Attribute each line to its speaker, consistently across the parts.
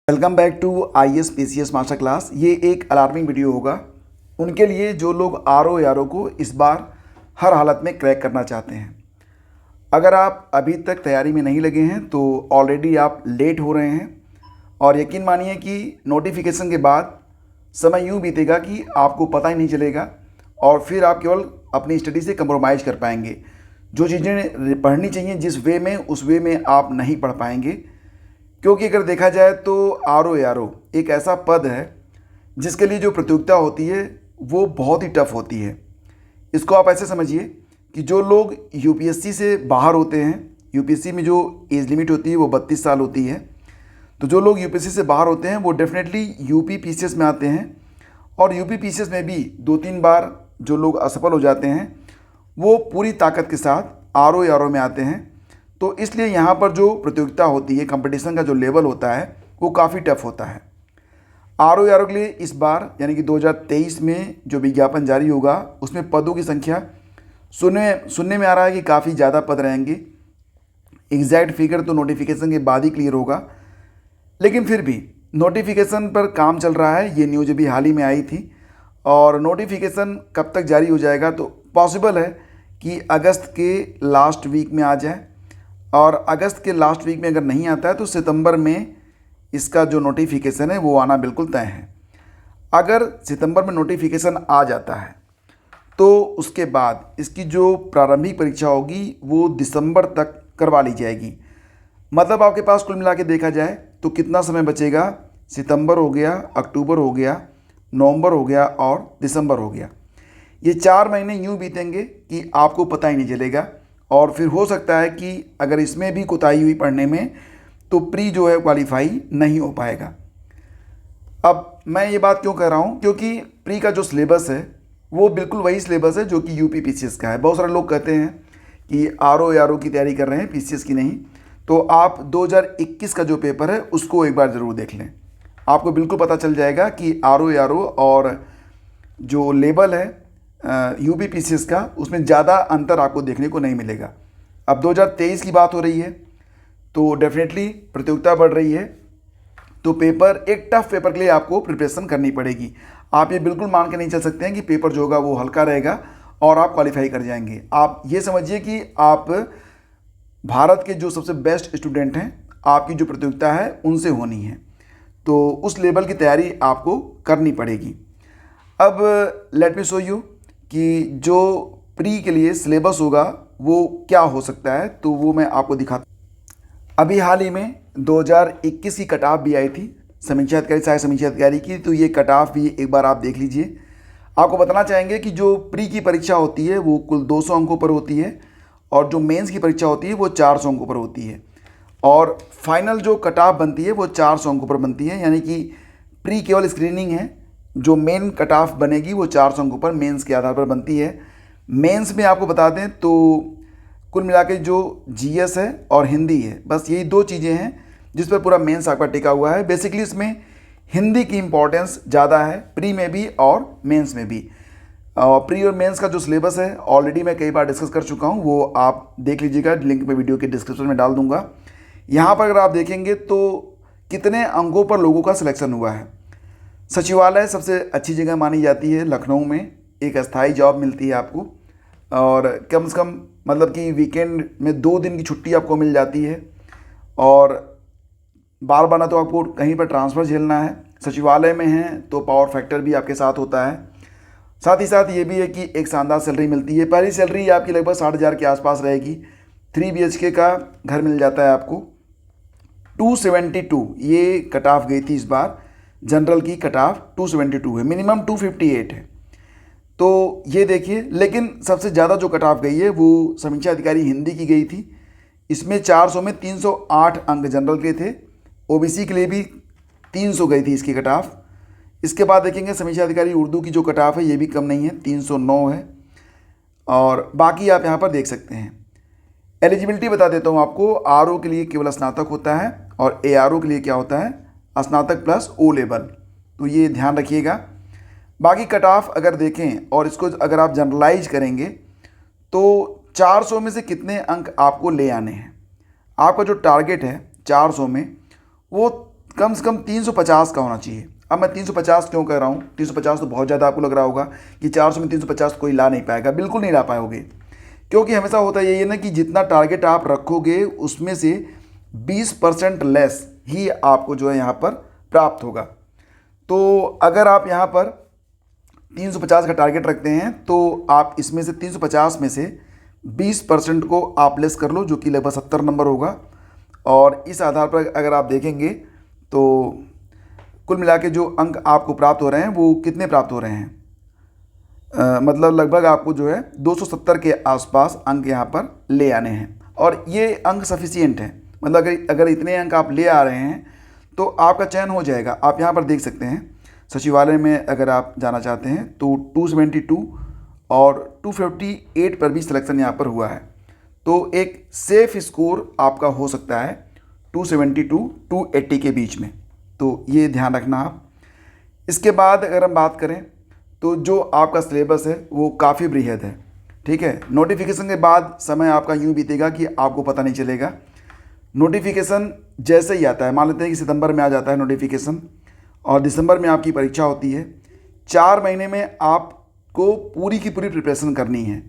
Speaker 1: Welcome back to IAS PCS master class. ये एक alarming video होगा उनके लिए जो लोग RO को इस बार हर हालत में क्रैक करना चाहते हैं। अगर आप अभी तक तैयारी में नहीं लगे हैं तो ऑलरेडी आप लेट हो रहे हैं और यकीन मानिए कि नोटिफिकेशन के बाद समय यूँ बीतेगा कि आपको पता ही नहीं चलेगा और फिर आप केवल अपनी स्टडी से कंप्रोमाइज़ कर पाएंगे। जो चीज़ें पढ़नी चाहिए जिस वे में उस वे में आप नहीं पढ़ पाएंगे, क्योंकि अगर देखा जाए तो RO एक ऐसा पद है जिसके लिए जो प्रतियोगिता होती है वो बहुत ही टफ होती है। इसको आप ऐसे समझिए कि जो लोग UPSC से बाहर होते हैं, UPSC में जो एज लिमिट होती है वो 32 साल होती है, तो जो लोग UPSC से बाहर होते हैं वो डेफिनेटली UP PCS में आते हैं और UP PCS में भी 2-3 बार जो लोग असफल हो जाते हैं वो पूरी ताकत के साथ RO में आते हैं। तो इसलिए यहाँ पर जो प्रतियोगिता होती है, कंपटीशन का जो लेवल होता है वो काफ़ी टफ होता है। RO के लिए इस बार यानी कि 2023 में जो विज्ञापन जारी होगा उसमें पदों की संख्या सुनने में आ रहा है कि काफ़ी ज़्यादा पद रहेंगे। एग्जैक्ट फिगर तो नोटिफिकेशन के बाद ही क्लियर होगा, लेकिन फिर भी नोटिफिकेशन पर काम चल रहा है। ये न्यूज़ अभी हाल ही में आई थी और नोटिफिकेशन कब तक जारी हो जाएगा तो पॉसिबल है कि अगस्त के लास्ट वीक में आ जाए, और अगस्त के लास्ट वीक में अगर नहीं आता है तो सितंबर में इसका जो नोटिफिकेशन है वो आना बिल्कुल तय है। अगर सितंबर में नोटिफिकेशन आ जाता है तो उसके बाद इसकी जो प्रारंभिक परीक्षा होगी वो दिसंबर तक करवा ली जाएगी। मतलब आपके पास कुल मिला के देखा जाए तो कितना समय बचेगा, सितंबर हो गया, अक्टूबर हो गया, नवंबर हो गया और दिसंबर हो गया। ये 4 महीने यूँ बीतेंगे कि आपको पता ही नहीं चलेगा और फिर हो सकता है कि अगर इसमें भी कोताही हुई पढ़ने में तो प्री जो है क्वालिफाई नहीं हो पाएगा। अब मैं ये बात क्यों कह रहा हूँ, क्योंकि प्री का जो सिलेबस है वो बिल्कुल वही सिलेबस है जो कि UP PCS का है। बहुत सारे लोग कहते हैं कि RO की तैयारी कर रहे हैं, PCS की नहीं, तो आप 2021 का जो पेपर है उसको एक बार ज़रूर देख लें। आपको बिल्कुल पता चल जाएगा कि RO और जो लेवल है UP PCS का उसमें ज़्यादा अंतर आपको देखने को नहीं मिलेगा। अब 2023 की बात हो रही है तो डेफिनेटली प्रतियोगिता बढ़ रही है, तो पेपर एक टफ पेपर के लिए आपको प्रिपरेशन करनी पड़ेगी। आप ये बिल्कुल मान के नहीं चल सकते हैं कि पेपर जो होगा वो हल्का रहेगा और आप क्वालिफाई कर जाएंगे। आप ये समझिए कि आप भारत के जो सबसे बेस्ट स्टूडेंट हैं, आपकी जो प्रतियोगिता है उनसे होनी है, तो उस लेवल की तैयारी आपको करनी पड़ेगी। अब लेट मी शो यू कि जो प्री के लिए सिलेबस होगा वो क्या हो सकता है, तो वो मैं आपको दिखाता। अभी हाल ही में 2021 की कट ऑफ भी आई थी समीक्षा अधिकारी, सहायक समीक्षा अधिकारी की, तो ये कट ऑफ भी एक बार आप देख लीजिए। आपको बताना चाहेंगे कि जो प्री की परीक्षा होती है वो कुल 200 अंकों पर होती है और जो मेंस की परीक्षा होती है वो 400 अंकों पर होती है और फाइनल जो कट ऑफ बनती है वो 400 अंकों पर बनती है। यानी कि प्री केवल स्क्रीनिंग है, जो मेन कट ऑफ बनेगी वो 400 अंकों पर मेंस के आधार पर बनती है। मेंस में आपको बता दें तो कुल मिला के जो GS है और हिंदी है, बस यही 2 चीज़ें हैं जिस पर पूरा मेंस आपका टिका हुआ है। बेसिकली इसमें हिंदी की इम्पोर्टेंस ज़्यादा है, प्री में भी और मेंस में भी। प्री और मेंस का जो सिलेबस है ऑलरेडी मैं कई बार डिस्कस कर चुका हूँ, वो आप देख लीजिएगा, लिंक मैं वीडियो के डिस्क्रिप्शन में डाल दूंगा। यहाँ पर अगर आप देखेंगे तो कितने अंकों पर लोगों का सिलेक्शन हुआ है। सचिवालय सबसे अच्छी जगह मानी जाती है, लखनऊ में एक अस्थाई जॉब मिलती है आपको और कम से कम मतलब कि वीकेंड में 2 दिन की छुट्टी आपको मिल जाती है और बार बार ना तो आपको कहीं पर ट्रांसफ़र झेलना है। सचिवालय में हैं तो पावर फैक्टर भी आपके साथ होता है। साथ ही साथ ये भी है कि एक शानदार सैलरी मिलती है। पहली सैलरी आपकी लगभग 60,000 के आसपास रहेगी। 3 BHK का घर मिल जाता है आपको। 272 ये कट ऑफ गई थी इस बार, जनरल की कट ऑफ 272 है, मिनिमम 258 है। तो ये देखिए, लेकिन सबसे ज़्यादा जो कट ऑफ गई है वो समीक्षा अधिकारी हिंदी की गई थी। इसमें 400 में 308 अंक जनरल के थे, OBC के लिए भी 300 गई थी इसकी कट ऑफ। इसके बाद देखेंगे समीक्षा अधिकारी उर्दू की जो कट ऑफ है ये भी कम नहीं है, 309 है और बाकी आप यहाँ पर देख सकते हैं। एलिजिबिलिटी बता देता हूँ आपको। RO के लिए केवल स्नातक होता है और ARO के लिए क्या होता है, स्नातक प्लस O लेवल, तो ये ध्यान रखिएगा। बाकी कट ऑफ अगर देखें और इसको अगर आप जनरलाइज करेंगे तो 400 में से कितने अंक आपको ले आने हैं। आपका जो टारगेट है 400 में वो कम से कम 350 का होना चाहिए। अब मैं 350 क्यों कह रहा हूँ, 350 तो बहुत ज़्यादा आपको लग रहा होगा कि 400 में 350 कोई ला नहीं पाएगा। बिल्कुल नहीं ला पाओगे, क्योंकि हमेशा होता यही है ना कि जितना टारगेट आप रखोगे उसमें से 20% लेस ही आपको जो है यहाँ पर प्राप्त होगा। तो अगर आप यहाँ पर 350 का टारगेट रखते हैं तो आप इसमें से 350 में से 20% को आप लेस कर लो, जो कि लगभग 70 नंबर होगा। और इस आधार पर अगर आप देखेंगे तो कुल मिला के जो अंक आपको प्राप्त हो रहे हैं वो कितने प्राप्त हो रहे हैं, मतलब लगभग आपको जो है 270 के आसपास अंक यहाँ पर ले आने हैं। और ये अंक सफिशिएंट है, मतलब अगर इतने अंक आप ले आ रहे हैं तो आपका चयन हो जाएगा। आप यहाँ पर देख सकते हैं सचिवालय में अगर आप जाना चाहते हैं तो 272 और 258 पर भी सिलेक्शन यहाँ पर हुआ है। तो एक सेफ स्कोर आपका हो सकता है 272 280 के बीच में, तो ये ध्यान रखना आप। इसके बाद अगर हम बात करें तो जो आपका सिलेबस है वो काफ़ी बृहद है, ठीक है। नोटिफिकेशन के बाद समय आपका यूँ बीतेगा कि आपको पता नहीं चलेगा। नोटिफिकेशन जैसे ही आता है, मान लेते हैं कि सितंबर में आ जाता है नोटिफिकेशन और दिसंबर में आपकी परीक्षा होती है, 4 महीने में आपको पूरी की पूरी प्रिपरेशन करनी है।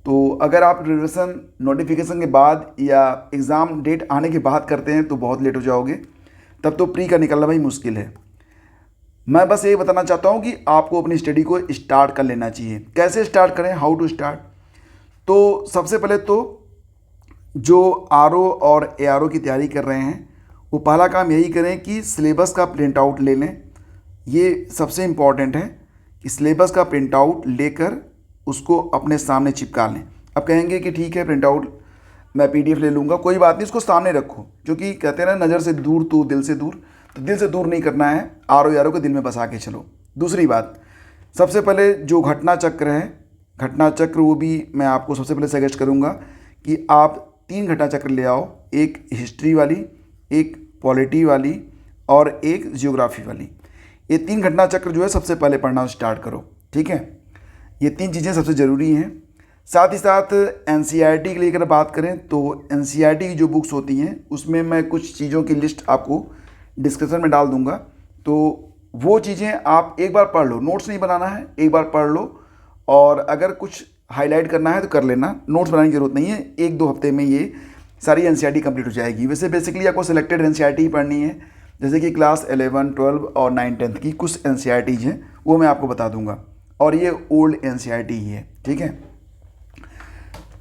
Speaker 1: तो अगर आप प्रिपरेशन नोटिफिकेशन के बाद या एग्ज़ाम डेट आने के बाद करते हैं तो बहुत लेट हो जाओगे, तब तो प्री का निकलना भाई मुश्किल है। मैं बस ये बताना चाहता हूँ कि आपको अपनी स्टडी को स्टार्ट कर लेना चाहिए। कैसे स्टार्ट करें, हाउ टू स्टार्ट? तो सबसे पहले तो जो आरओ और एआरओ की तैयारी कर रहे हैं वो पहला काम यही करें कि सिलेबस का प्रिंट आउट ले लें। ये सबसे इम्पॉर्टेंट है कि सिलेबस का प्रिंट आउट लेकर उसको अपने सामने चिपका लें। अब कहेंगे कि ठीक है प्रिंट आउट मैं पीडीएफ ले लूँगा, कोई बात नहीं, उसको सामने रखो, क्योंकि कहते हैं ना नज़र से दूर तो दिल से दूर, तो दिल से दूर नहीं करना है, आरओ एआरओ को दिल में बसा के चलो। दूसरी बात, सबसे पहले जो घटना चक्र है, घटना चक्र वो भी मैं आपको सबसे पहले सजेस्ट करूँगा कि आप 3 घटना चक्र ले आओ, एक हिस्ट्री वाली, एक पॉलिटी वाली और एक जियोग्राफी वाली। ये 3 घटना चक्र जो है सबसे पहले पढ़ना स्टार्ट करो, ठीक है। ये 3 चीज़ें सबसे ज़रूरी हैं। साथ ही साथ एनसीईआरटी के लिए अगर बात करें तो एनसीईआरटी की जो बुक्स होती हैं उसमें मैं कुछ चीज़ों की लिस्ट आपको डिस्क्रिप्शन में डाल दूंगा, तो वो चीज़ें आप एक बार पढ़ लो। नोट्स नहीं बनाना है, एक बार पढ़ लो और अगर कुछ हाईलाइट करना है तो कर लेना, नोट्स बनाने की ज़रूरत नहीं है। 1-2 हफ्ते में ये सारी एनसीईआरटी कंप्लीट हो जाएगी। वैसे बेसिकली आपको सिलेक्टेड एनसीईआरटी ही पढ़नी है, जैसे कि क्लास 11, 12 और 9, 10 की कुछ एनसीईआरटीज हैं वो मैं आपको बता दूंगा, और ये ओल्ड एनसीईआरटी ही है, ठीक है।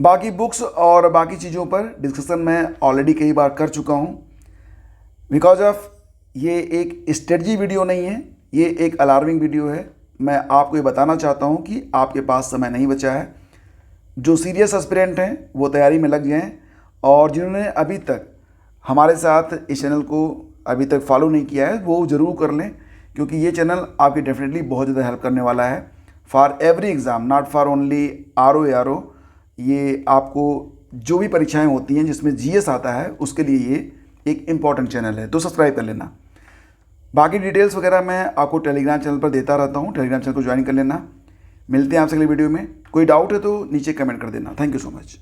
Speaker 1: बाकी बुक्स और बाकी चीज़ों पर डिस्कशन मैं ऑलरेडी कई बार कर चुका हूँ। बिकॉज ऑफ ये एक स्ट्रेटजी वीडियो नहीं है, ये एक अलार्मिंग वीडियो है। मैं आपको ये बताना चाहता हूँ कि आपके पास समय नहीं बचा है। जो सीरियस एस्पिरेंट हैं वो तैयारी में लग जाएं, और जिन्होंने अभी तक हमारे साथ इस चैनल को अभी तक फॉलो नहीं किया है वो ज़रूर कर लें, क्योंकि ये चैनल आपकी डेफिनेटली बहुत ज़्यादा हेल्प करने वाला है for every exam, not for only RO ARO. ये आपको जो भी परीक्षाएं होती हैं जिसमें जीएस आता है उसके लिए ये एक इम्पॉर्टेंट चैनल है, तो सब्सक्राइब कर लेना। बाकी डिटेल्स वगैरह मैं आपको टेलीग्राम चैनल पर देता रहता हूँ, टेलीग्राम चैनल को ज्वाइन कर लेना। मिलते हैं आपसे अगले वीडियो में। कोई डाउट है तो नीचे कमेंट कर देना। Thank you so much.